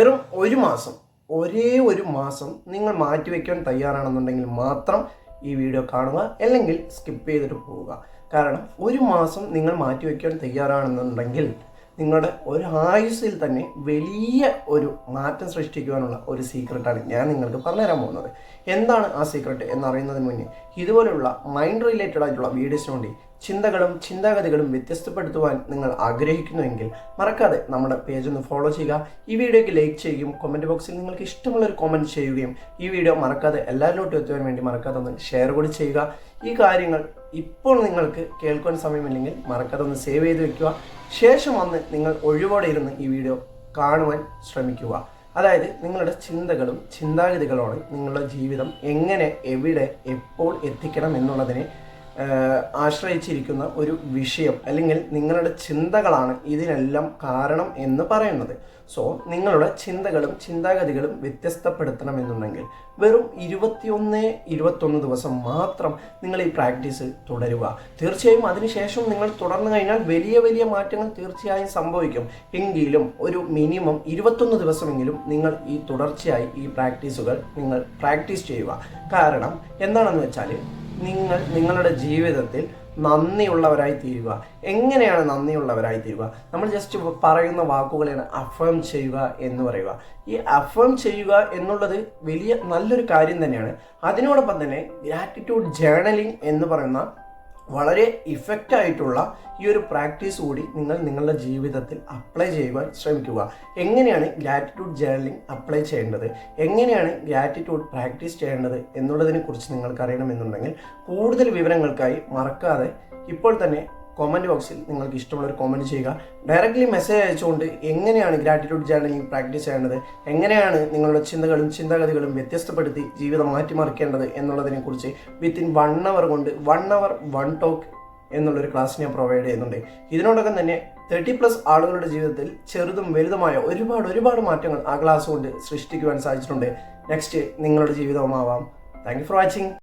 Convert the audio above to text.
വെറും ഒരു മാസം, ഒരേ ഒരു മാസം നിങ്ങൾ മാറ്റിവെക്കാൻ തയ്യാറാണെന്നുണ്ടെങ്കിൽ മാത്രം ഈ വീഡിയോ കാണുക, അല്ലെങ്കിൽ സ്കിപ്പ് ചെയ്തിട്ട് പോവുക. കാരണം ഒരു മാസം നിങ്ങൾ മാറ്റിവെക്കാൻ തയ്യാറാണെന്നുണ്ടെങ്കിൽ നിങ്ങളുടെ ഒരു ആയുസ്സിൽ തന്നെ വലിയ ഒരു മാറ്റം സൃഷ്ടിക്കുവാനുള്ള ഒരു സീക്രട്ടാണ് ഞാൻ നിങ്ങൾക്ക് പറഞ്ഞുതരാൻ പോകുന്നത്. എന്താണ് ആ സീക്രട്ട് എന്നറിയുന്നതിന് മുന്നേ ഇതുപോലുള്ള മൈൻഡ് റിലേറ്റഡ് ആയിട്ടുള്ള വീഡിയോസിന് വേണ്ടി ചിന്തകളും ചിന്താഗതികളും വ്യത്യസ്തപ്പെടുത്തുവാൻ നിങ്ങൾ ആഗ്രഹിക്കുന്നുവെങ്കിൽ മറക്കാതെ നമ്മുടെ പേജ് ഒന്ന് ഫോളോ ചെയ്യുക. ഈ വീഡിയോയ്ക്ക് ലൈക്ക് ചെയ്യുകയും കമൻറ്റ് ബോക്സിൽ നിങ്ങൾക്ക് ഇഷ്ടമുള്ളൊരു കമൻറ്റ് ചെയ്യുകയും ഈ വീഡിയോ മറക്കാതെ എല്ലാവരിലോട്ടും എത്തുവാൻ വേണ്ടി മറക്കാതെ ഒന്ന് ഷെയർ കൂടി ചെയ്യുക. ഈ കാര്യങ്ങൾ ഇപ്പോൾ നിങ്ങൾക്ക് കേൾക്കുവാൻ സമയമില്ലെങ്കിൽ മറക്കാതെ ഒന്ന് സേവ് ചെയ്ത് വെക്കുക. ശേഷം വന്ന് നിങ്ങൾ ഒഴിവോടെ ഇരുന്ന് ഈ വീഡിയോ കാണുവാൻ ശ്രമിക്കുക. അതായത് നിങ്ങളുടെ ചിന്തകളും ചിന്താഗതികളോടെ നിങ്ങളുടെ ജീവിതം എങ്ങനെ, എവിടെ, എപ്പോൾ എത്തിക്കണം എന്നുള്ളതിനെ ആശ്രയിച്ചിരിക്കുന്ന ഒരു വിഷയം, അല്ലെങ്കിൽ നിങ്ങളുടെ ചിന്തകളാണ് ഇതിനെല്ലാം കാരണം എന്ന് പറയുന്നത്. സോ നിങ്ങളുടെ ചിന്തകളും ചിന്താഗതികളും വ്യത്യസ്തപ്പെടുത്തണമെന്നുണ്ടെങ്കിൽ വെറും 21 ദിവസം മാത്രം നിങ്ങൾ ഈ പ്രാക്ടീസ് തുടരുക. തീർച്ചയായും അതിനുശേഷം നിങ്ങൾ തുടർന്നു കഴിഞ്ഞാൽ വലിയ വലിയ മാറ്റങ്ങൾ തീർച്ചയായും സംഭവിക്കും. എങ്കിലും ഒരു മിനിമം 21 ദിവസമെങ്കിലും നിങ്ങൾ ഈ തുടർച്ചയായി ഈ പ്രാക്ടീസുകൾ നിങ്ങൾ പ്രാക്ടീസ് ചെയ്യുക. കാരണം എന്താണെന്ന് വെച്ചാൽ നിങ്ങൾ നിങ്ങളുടെ ജീവിതത്തിൽ നന്ദിയുള്ളവരായി തീരുക. എങ്ങനെയാണ് നന്ദിയുള്ളവരായി തീരുക? നമ്മൾ ജസ്റ്റ് പറയുന്ന വാക്കുകളാണ് അഫേം ചെയ്യുക എന്ന് പറയുക. ഈ അഫേം ചെയ്യുക എന്നുള്ളത് വലിയ നല്ലൊരു കാര്യം തന്നെയാണ്. അതിനോടൊപ്പം തന്നെ ഗ്രാറ്റിറ്റ്യൂഡ് ജേർണലിംഗ് എന്ന് പറയുന്ന വളരെ ഇഫക്റ്റായിട്ടുള്ള ഈ ഒരു പ്രാക്ടീസ് കൂടി നിങ്ങൾ നിങ്ങളുടെ ജീവിതത്തിൽ അപ്ലൈ ചെയ്യുവാൻ ശ്രമിക്കുക. എങ്ങനെയാണ് ഗ്രാറ്റിറ്റ്യൂഡ് ജേർണലിംഗ് അപ്ലൈ ചെയ്യേണ്ടത്, എങ്ങനെയാണ് ഗ്രാറ്റിറ്റ്യൂഡ് പ്രാക്ടീസ് ചെയ്യേണ്ടത് എന്നുള്ളതിനെ കുറിച്ച് നിങ്ങൾക്ക് അറിയണമെന്നുണ്ടെങ്കിൽ കൂടുതൽ വിവരങ്ങൾക്കായി മറക്കാതെ ഇപ്പോൾ തന്നെ കമൻറ്റ് ബോക്സിൽ നിങ്ങൾക്ക് ഇഷ്ടമുള്ളൊരു കമൻറ്റ് ചെയ്യുക. ഡയറക്റ്റ്ലി മെസ്സേജ് അയച്ചുകൊണ്ട് എങ്ങനെയാണ് ഗ്രാറ്റിറ്റ്യൂഡ് ജേർണലിംഗ് പ്രാക്ടീസ് ചെയ്യേണ്ടത്, എങ്ങനെയാണ് നിങ്ങളുടെ ചിന്തകളും ചിന്താഗതികളും വ്യത്യസ്തപ്പെടുത്തി ജീവിതം മാറ്റിമറിക്കേണ്ടത് എന്നുള്ളതിനെക്കുറിച്ച് വിത്തിൻ 1 hour കൊണ്ട് 1 hour 1 talk എന്നുള്ളൊരു ക്ലാസ് ഞാൻ പ്രൊവൈഡ് ചെയ്യുന്നുണ്ട്. ഇതിനോടൊപ്പം തന്നെ 30+ ആളുകളുടെ ജീവിതത്തിൽ ചെറുതും വലുതുമായ ഒരുപാട് മാറ്റങ്ങൾ ആ ക്ലാസ് കൊണ്ട് സൃഷ്ടിക്കുവാൻ സാധിച്ചിട്ടുണ്ട്. നെക്സ്റ്റ് നിങ്ങളുടെ ജീവിതമാവാം. Thank you for watching.